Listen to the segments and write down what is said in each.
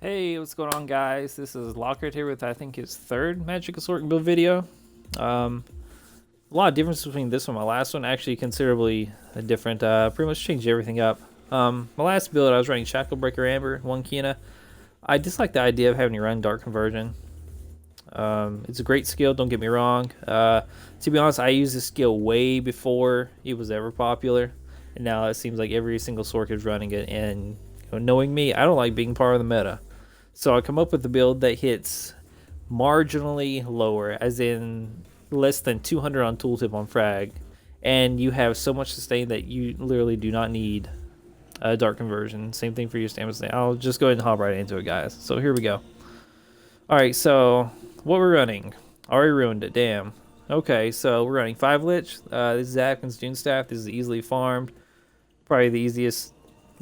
Hey, what's going on, guys? This is Lockhart here with I think his third Magic Assortment build video. Um, a lot of difference between this one and my last one. Actually, considerably different. Pretty much changed everything up. My last build, I was running Shacklebreaker Amber, one Kina. I dislike the idea of having to run Dark Conversion. It's a great skill, don't get me wrong. To be honest, I used this skill way before it was ever popular, and now it seems like every single Sork is running it. And knowing me, I don't like being part of the meta. So I come up with a build that hits marginally lower, as in less than 200 on tooltip on frag, and you have so much sustain that you literally do not need a dark conversion. Same thing for your stamina sustain. I'll just go ahead and hop right into it, guys. So here we go. All right, so what we're running. Already ruined it, damn. Okay, so we're running 5 Lich. This is Atkins Dune Staff. This is easily farmed. Probably the easiest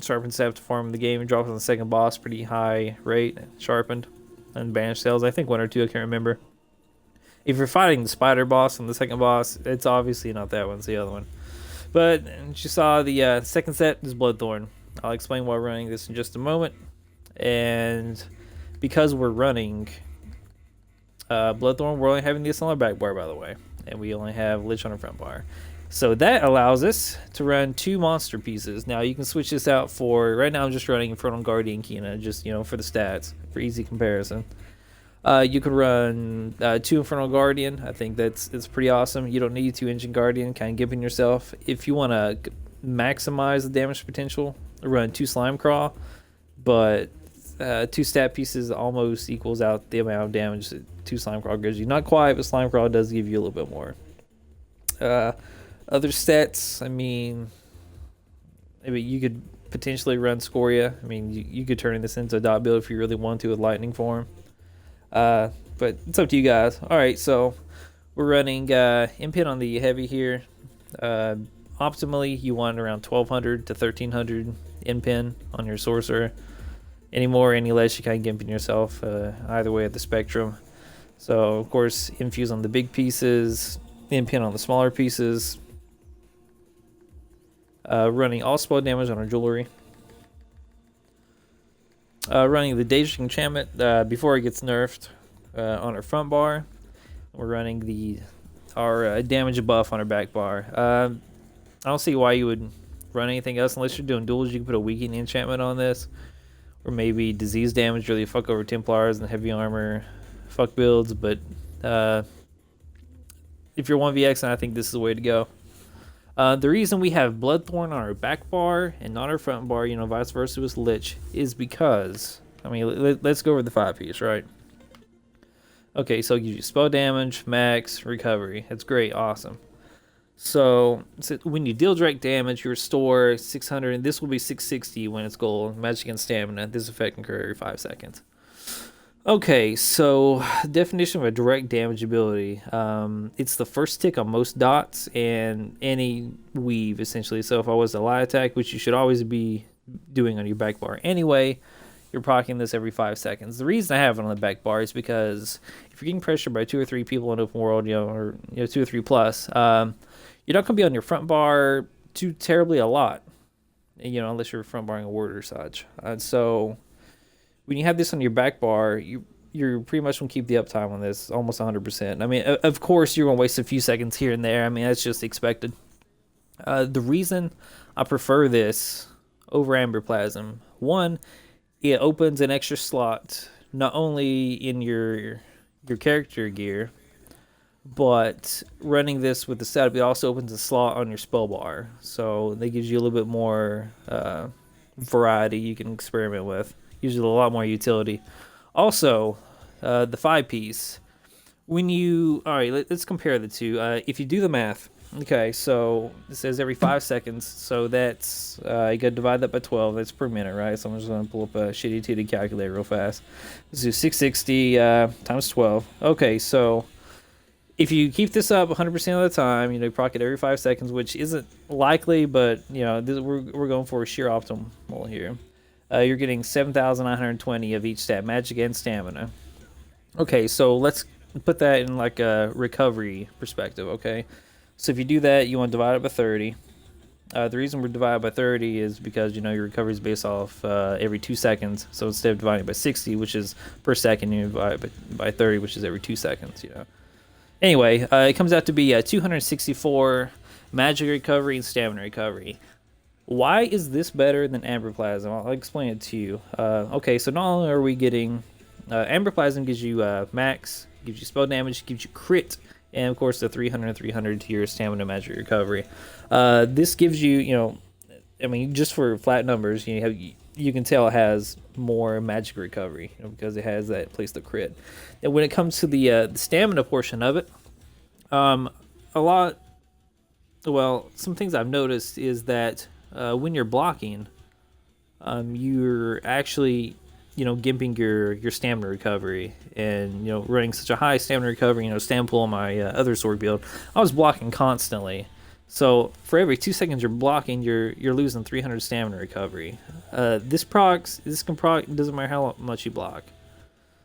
sharpened staff to farm in the game. It drops on the second boss, pretty high rate, sharpened, and banished cells. I think one or two, I can't remember. If you're fighting the spider boss and the second boss, it's obviously not that one, it's the other one. But you saw the second set is Bloodthorn. I'll explain why we're running this in just a moment. And because we're running Bloodthorn, we're only having this on our back bar, by the way. And we only have Lich on our front bar. So that allows us to run 2 monster pieces. Now you can switch this out for, right now I'm just running Infernal Guardian Kina, just, for the stats, for easy comparison. You could run 2 Infernal Guardian. I think it's pretty awesome. You don't need 2 Ancient Guardian, kind of giving yourself. If you want to maximize the damage potential, run 2 Slime Crawl, but 2 stat pieces almost equals out the amount of damage that 2 Slime Crawl gives you. Not quite, but Slime Crawl does give you a little bit more. Other stats, I mean, maybe you could potentially run Scoria. I mean, you could turn this into a dot build if you really want to with Lightning Form. But it's up to you guys. All right, so we're running Impin on the heavy here. Optimally, you want around 1200 to 1300 Impin on your sorcerer. Any more, any less, you kind of gimping yourself either way at the spectrum. So, of course, infuse on the big pieces, Impin on the smaller pieces. Running all spell damage on our jewelry. Running the Daedric enchantment before it gets nerfed on our front bar. We're running our damage buff on our back bar. I don't see why you would run anything else unless you're doing duels. You can put a weakening enchantment on this, or maybe disease damage, really fuck over Templars and heavy armor fuck builds. But if you're 1vx, I think this is the way to go. The reason we have Bloodthorn on our back bar and not our front bar, vice versa with Lich, is because, I mean, let's go over the 5-piece, right? Okay, so it gives you spell damage, max, recovery. That's great, awesome. So when you deal direct damage, you restore 600, and this will be 660 when it's gold. Magic and stamina. This effect can occur every 5 seconds. Okay, so definition of a direct damage ability. It's the first tick on most dots and any weave, essentially. So if I was a light attack, which you should always be doing on your back bar anyway, you're proccing this every 5 seconds. The reason I have it on the back bar is because if you're getting pressured by 2 or 3 people in open world, or 2 or 3 plus, you're not going to be on your front bar too terribly a lot, unless you're front barring a ward or such. So when you have this on your back bar, you're pretty much going to keep the uptime on this almost 100%. I mean, of course, you're going to waste a few seconds here and there. I mean, that's just expected. The reason I prefer this over Amber Plasm, one, it opens an extra slot not only in your character gear, but running this with the setup, it also opens a slot on your spell bar. So that gives you a little bit more variety you can experiment with. Usually a lot more utility. Also, the 5-piece. Let's compare the two. If you do the math, okay, so it says every 5 seconds, so that's, you gotta divide that by 12, that's per minute, right? So I'm just gonna pull up a shitty titty calculator real fast. Let's do 660 times 12. Okay, so if you keep this up 100% of the time, you proc it every 5 seconds, which isn't likely, but, we're going for a sheer optimal here. You're getting 7,920 of each stat, magic and stamina. Okay, so let's put that in like a recovery perspective, okay? So if you do that, you want to divide it by 30. The reason we're divided by 30 is because your recovery is based off every 2 seconds. So instead of dividing by 60, which is per second, you divide by 30, which is every 2 seconds. Anyway, it comes out to be 264 magic recovery and stamina recovery. Why is this better than Amber Plasm? I'll explain it to you. Okay, so not only are we getting Amber Plasm gives you max, gives you spell damage, gives you crit, and of course the 300 to your stamina magic recovery. This gives you, I mean, just for flat numbers, you can tell it has more magic recovery because it has that place to crit. And when it comes to the stamina portion of it, some things I've noticed is that when you're blocking, you're actually gimping your stamina recovery, and running such a high stamina recovery. Stamina pool on my other sword build, I was blocking constantly. So for every 2 seconds you're blocking, you're losing 300 stamina recovery. This can proc doesn't matter how much you block.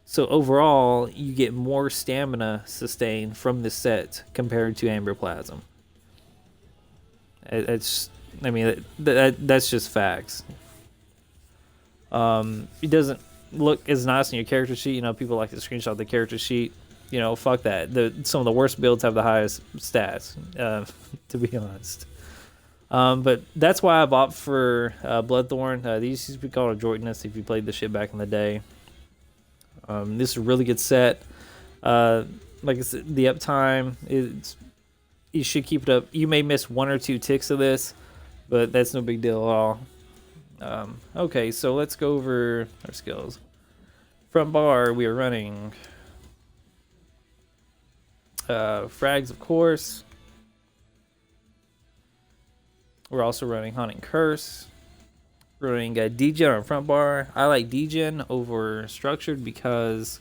So overall, you get more stamina sustain from this set compared to Amber Plasm. That's just facts. It doesn't look as nice in your character sheet. People like to screenshot the character sheet. Fuck that. Some of the worst builds have the highest stats, to be honest. But that's why I've opted for Bloodthorn. These used to be called Adroitness if you played the shit back in the day. This is a really good set. Like I said, the uptime, you should keep it up. You may miss 1 or 2 ticks of this, but that's no big deal at all. Okay, so let's go over our skills. Front bar, we are running frags, of course. We're also running Haunting Curse. We're running Degen on front bar. I like Degen over Structured because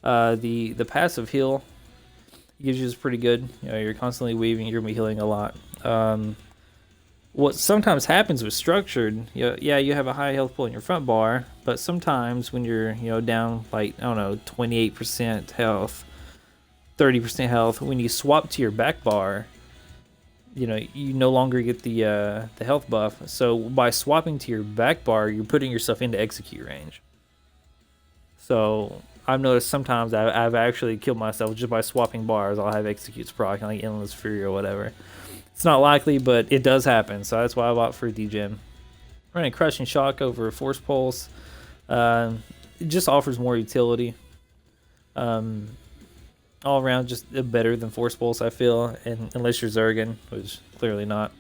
the passive heal gives you is pretty good. You're constantly weaving, you're gonna be healing a lot. What sometimes happens with Structured, you have a high health pool in your front bar, but sometimes when you're down like 28% health, 30% health, when you swap to your back bar, you no longer get the health buff. So by swapping to your back bar, you're putting yourself into execute range. So I've noticed sometimes I've actually killed myself just by swapping bars. I'll have executes proc, like Endless Fury or whatever. It's not likely, but it does happen. So that's why I bought for Degen. Running Crushing Shock over Force Pulse. It just offers more utility. All around, just better than Force Pulse, I feel, and unless you're Zergan, which clearly not.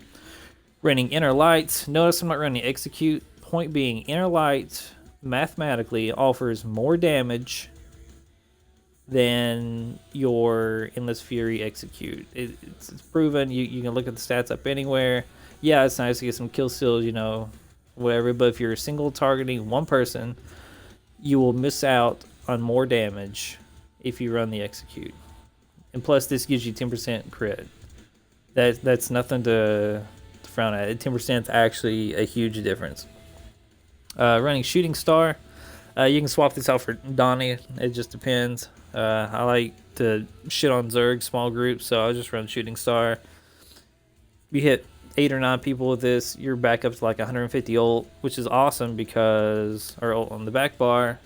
Running Inner Light. Notice I'm not running Execute. Point being, Inner Light mathematically offers more damage than your Endless Fury Execute. It's proven. You can look at the stats up anywhere. Yeah, it's nice to get some kill steals, whatever, but if you're single targeting one person, you will miss out on more damage if you run the Execute. And plus, this gives you 10% crit. That's nothing to frown at. 10% is actually a huge difference. Running Shooting Star. You can swap this out for Donnie. It just depends. I like to shit on Zerg small groups, so I'll just run Shooting Star. You hit 8 or 9 people with this, you're back up to like 150 ult, which is awesome because our ult on the back bar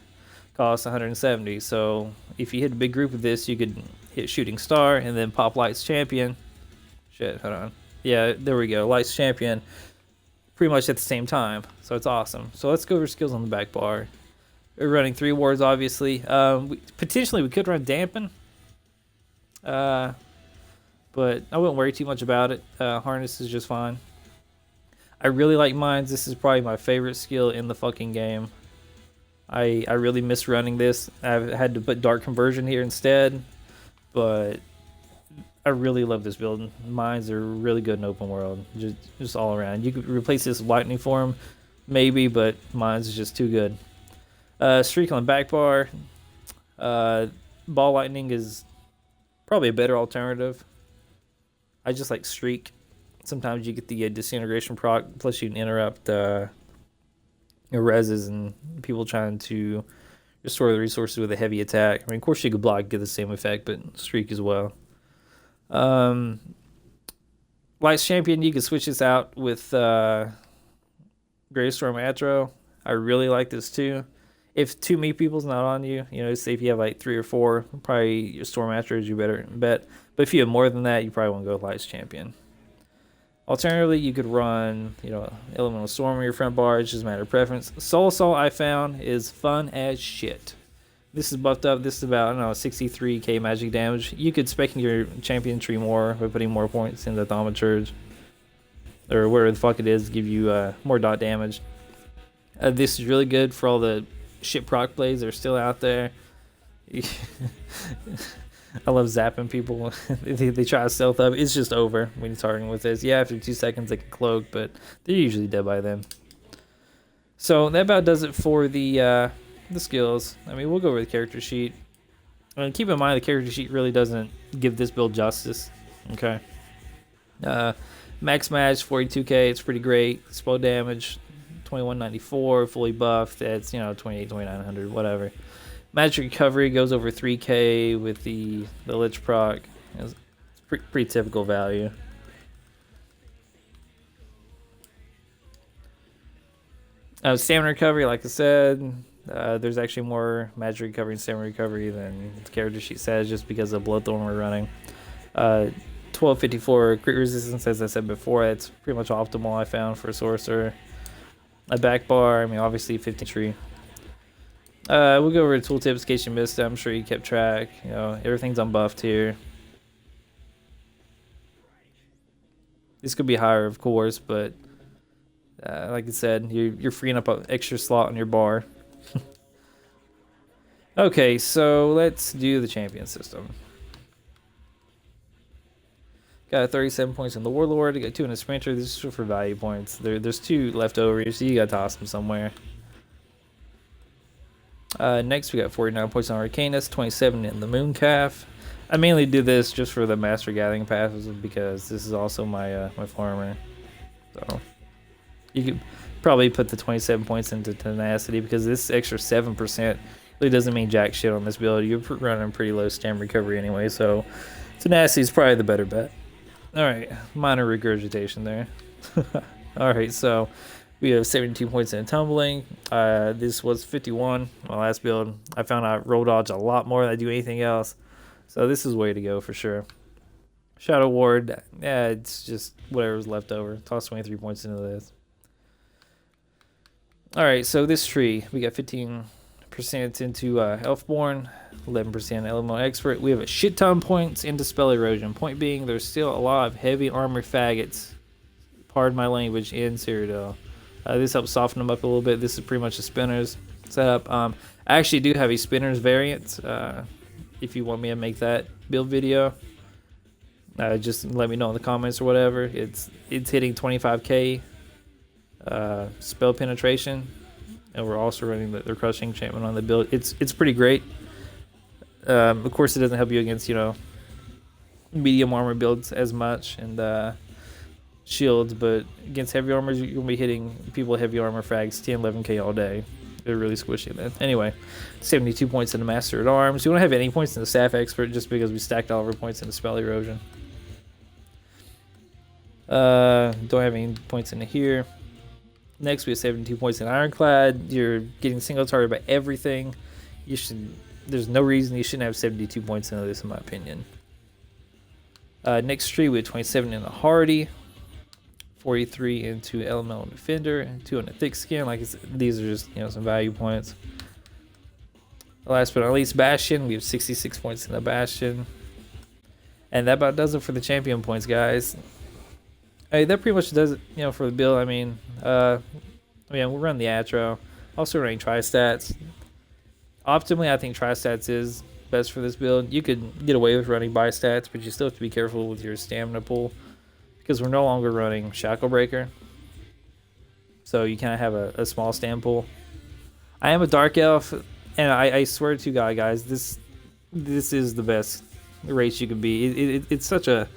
costs 170. So if you hit a big group of this, you could hit Shooting Star and then pop Lights Champion. Shit, hold on. Yeah, there we go. Lights Champion pretty much at the same time. So it's awesome. So let's go over skills on the back bar. We're running 3 wards, obviously. Potentially we could run Dampen. But I wouldn't worry too much about it. Harness is just fine. I really like Mines. This is probably my favorite skill in the fucking game. I really miss running this. I've had to put Dark Conversion here instead, but I really love this build. Mines are really good in open world, just all around. You could replace this with Lightning Form, maybe, but Mines is just too good. Streak on the back bar. Ball Lightning is probably a better alternative. I just like Streak. Sometimes you get the disintegration proc, plus you can interrupt reses and people trying to restore the resources with a heavy attack. I mean, of course you could block, get the same effect, but Streak as well. Lights Champion, you can switch this out with Great Storm Atro. I really like this too. If two meat people's not on you, say if you have like 3 or 4, probably your Storm Atro is your better bet. But if you have more than that, you probably want to go with Lights Champion. Alternatively, you could run, Elemental Storm in your front bar. It's just a matter of preference. Soul Assault, I found, is fun as shit. This is buffed up. This is about, I don't know, 63k magic damage. You could spec in your champion tree more by putting more points in the Thaumaturge. Or whatever the fuck it is, give you more dot damage. This is really good for all the shit proc plays that are still out there. I love zapping people. they try to stealth up. It's just over when you're targeting with this. Yeah, after 2 seconds they can cloak, but they're usually dead by then. So that about does it for the skills. I mean, we'll go over the character sheet. And keep in mind the character sheet really doesn't give this build justice. Okay. Max match 42k. It's pretty great. Spell damage 2194, fully buffed. That's 2900, whatever. Magic recovery goes over 3k with the Lich proc. It's pretty typical value. Stamina recovery, like I said, there's actually more magic recovery and stamina recovery than the character sheet says, just because of Bloodthorn we're running. 1254 crit resistance, as I said before, that's pretty much optimal I found for a sorcerer. A back bar, I mean obviously 15 tree. We'll go over tooltips in case you missed it. I'm sure you kept track. Everything's unbuffed here. This could be higher, of course, but like I said, you're freeing up an extra slot on your bar. Okay, so let's do the champion system. Got 37 points in the Warlord. Got 2 in the Sprinter. This is for value points. There's 2 left over, so you gotta toss them somewhere. Next, we got 49 points on Arcanist, 27 in the Mooncalf. I mainly do this just for the Master Gathering passes because this is also my my farmer. So you could probably put the 27 points into Tenacity because this extra 7% really doesn't mean jack shit on this build. You're running pretty low stam recovery anyway, so Tenacity is probably the better bet. Alright, minor regurgitation there. Alright, so we have 72 points in tumbling. This was 51, my last build. I found I roll dodge a lot more than I do anything else. So this is way to go for sure. Shadow Ward, yeah, it's just whatever's left over. Toss 23 points into this. Alright, so this tree, we got 15% into Elfborn, 11% Elemental Expert. We have a shit ton of points into Spell Erosion. Point being, there's still a lot of heavy armor faggots, pardon my language, in Cyrodiil. This helps soften them up a little bit. This is pretty much a Spinners setup. I actually do have a Spinners variant. If you want me to make that build video, just let me know in the comments or whatever. It's hitting 25k spell penetration, and we're also running the Crushing Enchantment on the build. It's pretty great. Of course, it doesn't help you against medium armor builds as much and shields, but against heavy armors, you're gonna be hitting people with heavy armor frags 10, 11k all day. They're really squishy, man. Anyway, 72 points in the Master at Arms. You don't have any points in the Staff Expert just because we stacked all of our points in the Spell Erosion. Don't have any points in here. Next, we have 72 points in Ironclad. You're getting single target by everything. There's no reason you shouldn't have 72 points into this, in my opinion. Next tree, we have 27 in the Hardy. 43 into Elemental Defender, and 2 on the Thick Skin. Like I said, these are just some value points. Last but not least, Bastion. We have 66 points in the Bastion, and that about does it for the champion points, guys. Hey, that pretty much does it, for the build. I mean, we'll run the Atro. Also running Tri-Stats. Optimally, I think Tri-Stats is best for this build. You could get away with running Bi-Stats, but you still have to be careful with your stamina pool, because we're no longer running Shackle Breaker. So you kind of have a small stam pool. I am a Dark Elf, and I swear to God, guys, this is the best race you can be. It's such a,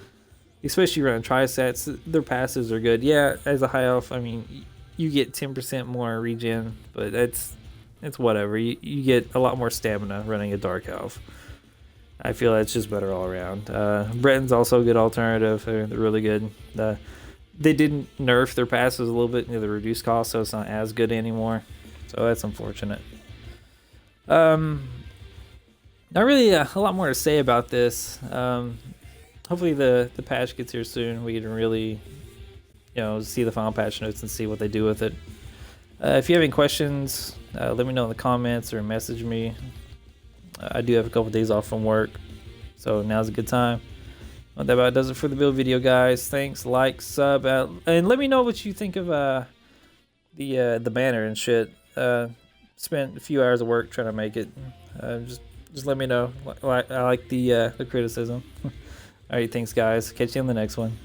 especially running Tri-Stats, their passives are good. Yeah, as a High Elf, I mean, you get 10% more regen, but it's whatever. You get a lot more stamina running a Dark Elf. I feel it's just better all around. Breton's also a good alternative. They're really good. They didn't nerf their passes a little bit near the reduced cost, so it's not as good anymore. So that's unfortunate. Not really a lot more to say about this. Hopefully the patch gets here soon. We can really, see the final patch notes and see what they do with it. If you have any questions, let me know in the comments or message me. I do have a couple days off from work, so now's a good time. Well, that about does it for the build video, guys. Thanks, like, sub, and let me know what you think of the banner and shit. Spent a few hours of work trying to make it. Just let me know. I like the criticism. All right, thanks, guys. Catch you on the next one.